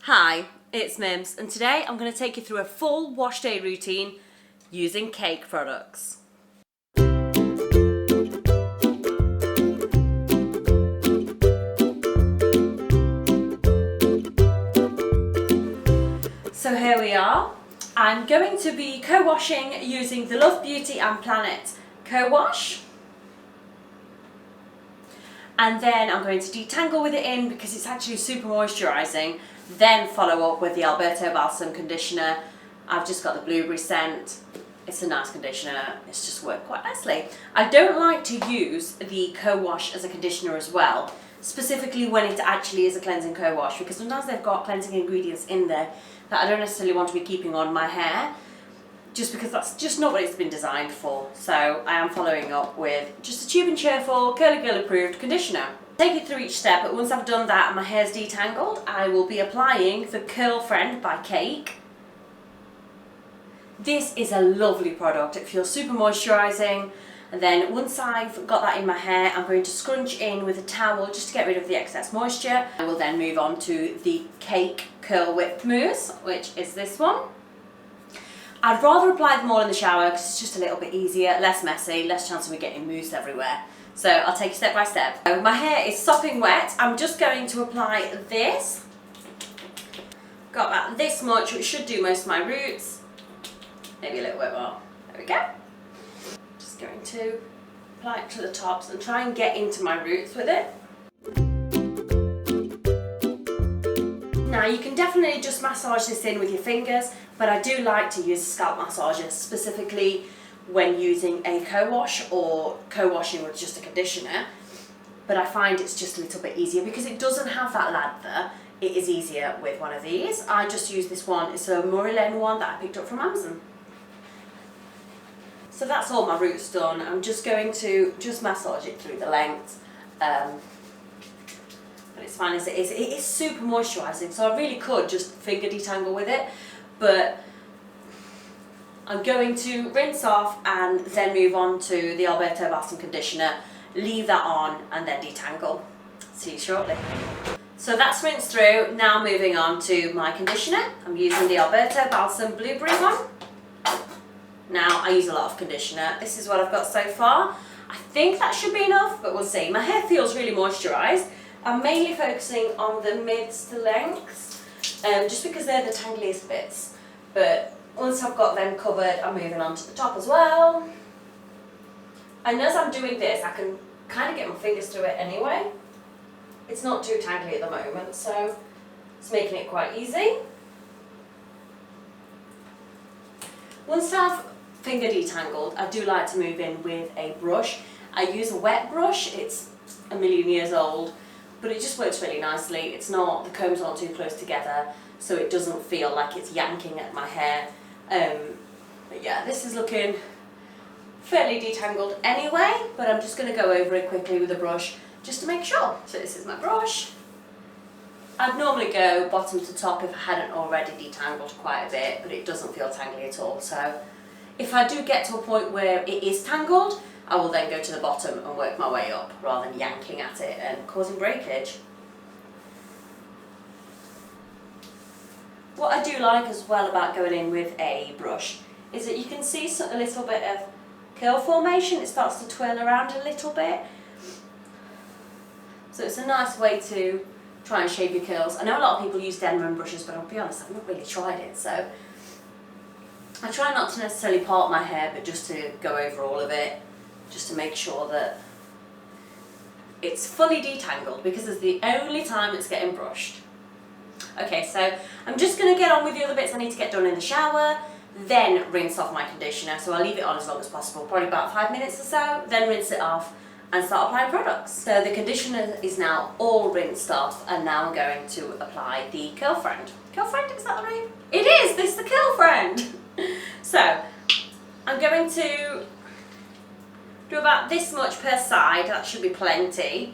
Hi, it's Mims, and today I'm going to take you through a full wash day routine using cake products. So here we are. I'm going to be co-washing using the Love Beauty and Planet co-wash. And then I'm going to detangle with it in because it's actually super moisturising. Then follow up with the Alberto Balsam conditioner. I've just got the blueberry scent. It's a nice conditioner. It's just worked quite nicely. I don't like to use the co-wash as a conditioner as well, specifically when it actually is a cleansing co-wash, because sometimes they've got cleansing ingredients in there that I don't necessarily want to be keeping on my hair, just because that's just not what it's been designed for. So I am following up with just a Tube and Cheerful Curly Girl approved conditioner. Take you through each step, but once I've done that and my hair's detangled, I will be applying the Curl Friend by Cake. This is a lovely product. It feels super moisturising. And then once I've got that in my hair, I'm going to scrunch in with a towel just to get rid of the excess moisture. I will then move on to the Cake Curl Whip Mousse, which is this one. I'd rather apply them all in the shower because it's just a little bit easier, less messy, less chance of me getting mousse everywhere. So I'll take it step by step. So my hair is sopping wet. I'm just going to apply this. Got about this much, which should do most of my roots. Maybe a little bit more. There we go. Just going to apply it to the tops and try and get into my roots with it. Now you can definitely just massage this in with your fingers, but I do like to use a scalp massager, specifically when using a co-wash or co-washing with just a conditioner. But I find it's just a little bit easier because it doesn't have that lather. It is easier with one of these. I just use this one. It's a Marilyn one that I picked up from Amazon. So that's all my roots done. I'm just going to just massage it through the length. But it's fine as it is. It is super moisturising, so I really could just finger detangle with it, but I'm going to rinse off and then move on to the Alberto Balsam conditioner, leave that on and then detangle. See you shortly. So that's rinsed through. Now moving on to my conditioner. I'm using the Alberto Balsam Blueberry one. Now I use a lot of conditioner. This is what I've got so far. I think that should be enough, but we'll see. My hair feels really moisturised. I'm mainly focusing on the mids to lengths, just because they're the tangliest bits. But once I've got them covered, I'm moving on to the top as well. And as I'm doing this, I can kind of get my fingers through it anyway. It's not too tangly at the moment, so it's making it quite easy. Once I've finger detangled, I do like to move in with a brush. I use a wet brush. It's a million years old, but it just works really nicely. It's not, the combs aren't too close together, so it doesn't feel like it's yanking at my hair. But yeah, this is looking fairly detangled anyway, but I'm just going to go over it quickly with a brush just to make sure. So this is my brush. I'd normally go bottom to top if I hadn't already detangled quite a bit, but it doesn't feel tangly at all. So if I do get to a point where it is tangled, I will then go to the bottom and work my way up rather than yanking at it and causing breakage. What I do like as well about going in with a brush is that you can see a little bit of curl formation. It starts to twirl around a little bit. So it's a nice way to try and shape your curls. I know a lot of people use Denman brushes, but I'll be honest, I've not really tried it. So I try not to necessarily part my hair, but just to go over all of it, just to make sure that it's fully detangled, because it's the only time it's getting brushed. Okay, so I'm just going to get on with the other bits I need to get done in the shower, then rinse off my conditioner. So I'll leave it on as long as possible, probably about 5 minutes or so, then rinse it off and start applying products. So the conditioner is now all rinsed off, and now I'm going to apply the Curl Friend. Curl Friend, is that the name? It is! This is the Curl Friend! So I'm going to do about this much per side. That should be plenty.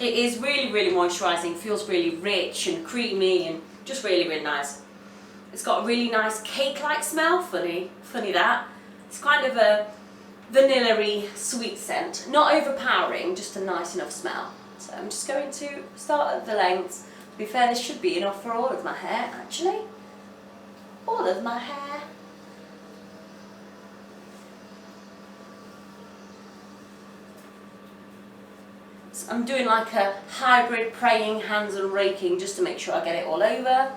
It is really, really moisturising, feels really rich and creamy and just really, really nice. It's got a really nice cake-like smell, funny that. It's kind of a vanilla-y sweet scent, not overpowering, just a nice enough smell. So I'm just going to start at the lengths, To be fair, this should be enough for all of my hair, actually. All of my hair. So I'm doing like a hybrid praying hands and raking just to make sure I get it all over.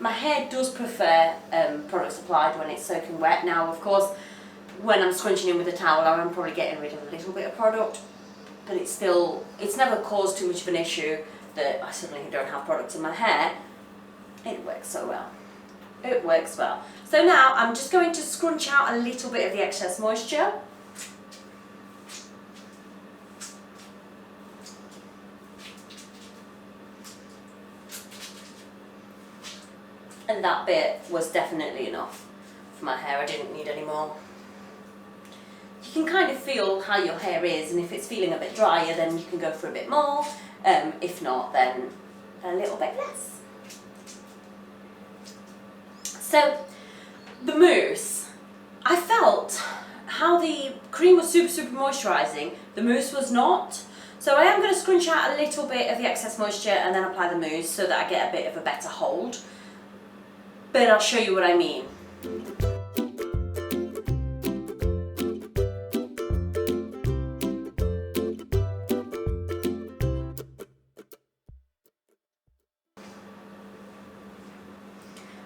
My hair does prefer products applied when it's soaking wet. Now, of course, when I'm scrunching in with a towel, I'm probably getting rid of a little bit of product, but it's never caused too much of an issue that I suddenly don't have product in my hair. It works so well. It works well. So now I'm just going to scrunch out a little bit of the excess moisture. And that bit was definitely enough for my hair. I didn't need any more. You can kind of feel how your hair is, and if it's feeling a bit drier, then you can go for a bit more. If not, then a little bit less. So, the mousse. I felt how the cream was super moisturising, the mousse was not. So I am going to scrunch out a little bit of the excess moisture and then apply the mousse so that I get a bit of a better hold. But I'll show you what I mean.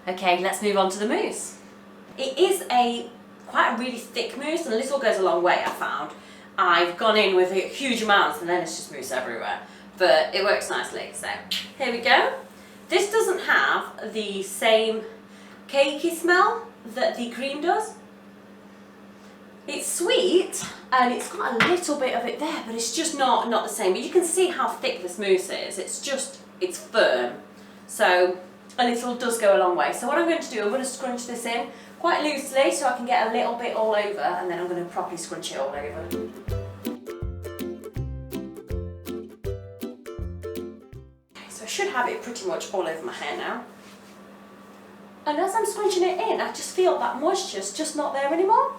Okay, let's move on to the mousse. It is quite a really thick mousse, and a little goes a long way, I found. I've gone in with huge amounts and then it's just mousse everywhere. But it works nicely, so here we go. This doesn't have the same cakey smell that the cream does. It's sweet and it's got a little bit of it there, but it's just not the same. But you can see how thick this mousse is. It's firm. So a little does go a long way. So what I'm going to do, I'm going to scrunch this in quite loosely so I can get a little bit all over, and then I'm going to properly scrunch it all over. So I should have it pretty much all over my hair now. And as I'm scrunching it in, I just feel that moisture's just not there anymore.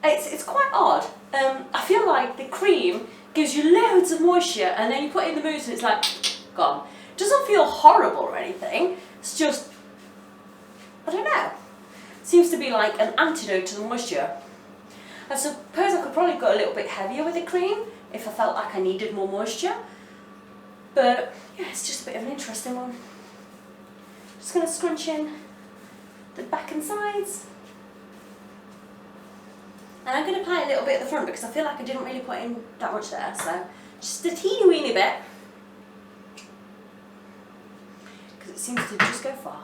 It's quite odd. I feel like the cream gives you loads of moisture and then you put in the mousse and it's like, gone. It doesn't feel horrible or anything. It's just, I don't know. Seems to be like an antidote to the moisture. I suppose I could probably go a little bit heavier with the cream if I felt like I needed more moisture. But yeah, it's just a bit of an interesting one. Just going to scrunch in the back and sides. And I'm going to apply a little bit at the front because I feel like I didn't really put in that much there. So just a teeny weeny bit. Because it seems to just go far.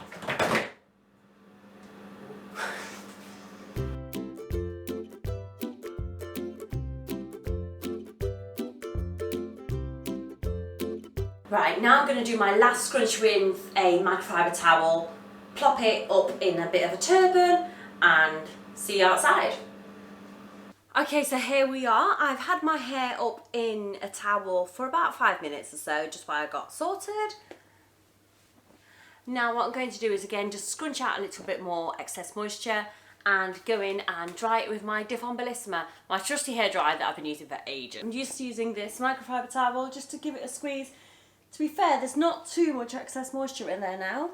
Right, now I'm going to do my last scrunch with a microfiber towel, plop it up in a bit of a turban and see you outside. Okay, so here we are. I've had my hair up in a towel for about 5 minutes or so, just while I got sorted. Now what I'm going to do is again just scrunch out a little bit more excess moisture and go in and dry it with my Diffon Bellissima, my trusty hairdryer that I've been using for ages. I'm just using this microfiber towel just to give it a squeeze. To be fair, there's not too much excess moisture in there now.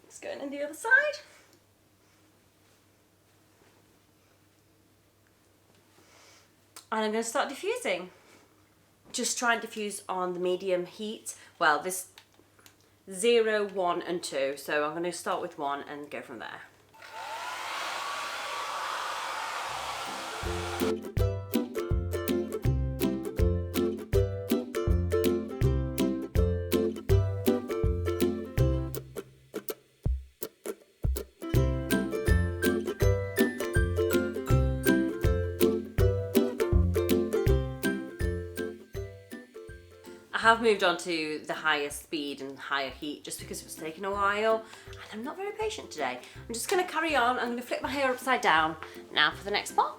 It's going in the other side. And I'm going to start diffusing. Just try and diffuse on the medium heat. Well, this 0, 1 and 2. So I'm going to start with 1 and go from there. I have moved on to the higher speed and higher heat just because it was taking a while and I'm not very patient today. I'm just going to carry on. I'm going to flip my hair upside down now for the next part.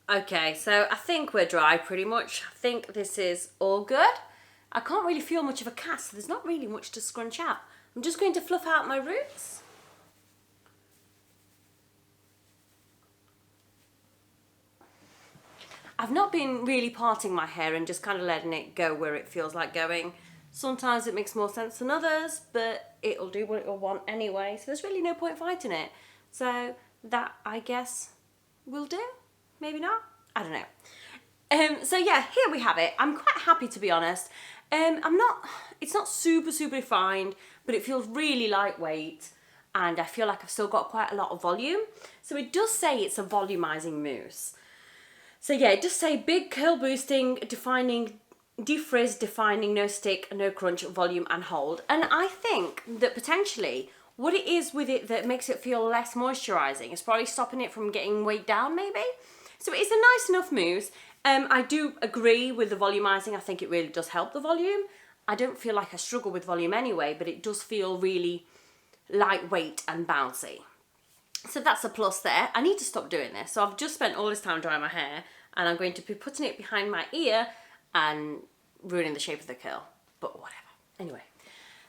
Okay, so I think we're dry pretty much. I think this is all good. I can't really feel much of a cast, so there's not really much to scrunch out. I'm just going to fluff out my roots. I've not been really parting my hair and just kind of letting it go where it feels like going. Sometimes it makes more sense than others, but it'll do what it'll want anyway, so there's really no point fighting it. So that, I guess, will do. Maybe not. I don't know. So yeah, here we have it. I'm quite happy, to be honest. It's not super refined, but it feels really lightweight, and I feel like I've still got quite a lot of volume. So it does say it's a volumizing mousse. So yeah, it does say big curl boosting, defining, defrizz, defining, no stick, no crunch, volume and hold. And I think that potentially what it is with it that makes it feel less moisturizing is probably stopping it from getting weighed down, maybe. So it's a nice enough mousse. I do agree with the volumizing. I think it really does help the volume. I don't feel like I struggle with volume anyway, but it does feel really lightweight and bouncy. So that's a plus there. I need to stop doing this. So I've just spent all this time drying my hair, and I'm going to be putting it behind my ear and ruining the shape of the curl, but whatever. Anyway,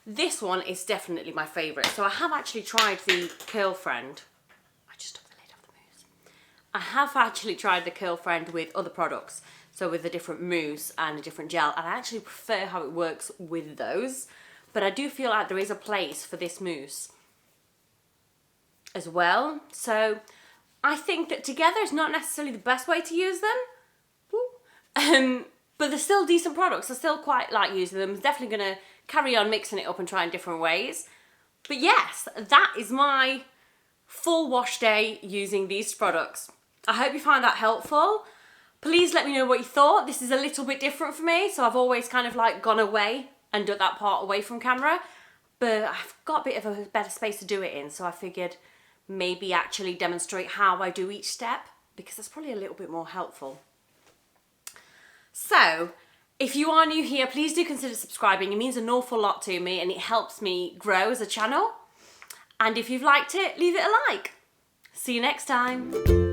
this one is definitely my favourite. So I have actually tried the Curl Friend. I just took the lid off the mousse. I have actually tried the Curl Friend with other products, so with a different mousse and a different gel, and I actually prefer how it works with those. But I do feel like there is a place for this mousse as well. So I think that together is not necessarily the best way to use them. But they're still decent products. I still quite like using them. I'm definitely going to carry on mixing it up and trying different ways. But yes, that is my full wash day using these products. I hope you find that helpful. Please let me know what you thought. This is a little bit different for me. So I've always kind of like gone away and done that part away from camera. But I've got a bit of a better space to do it in. So I figured maybe actually demonstrate how I do each step, because that's probably a little bit more helpful. So, if you are new here, please do consider subscribing. It means an awful lot to me and it helps me grow as a channel. And if you've liked it, leave it a like. See you next time.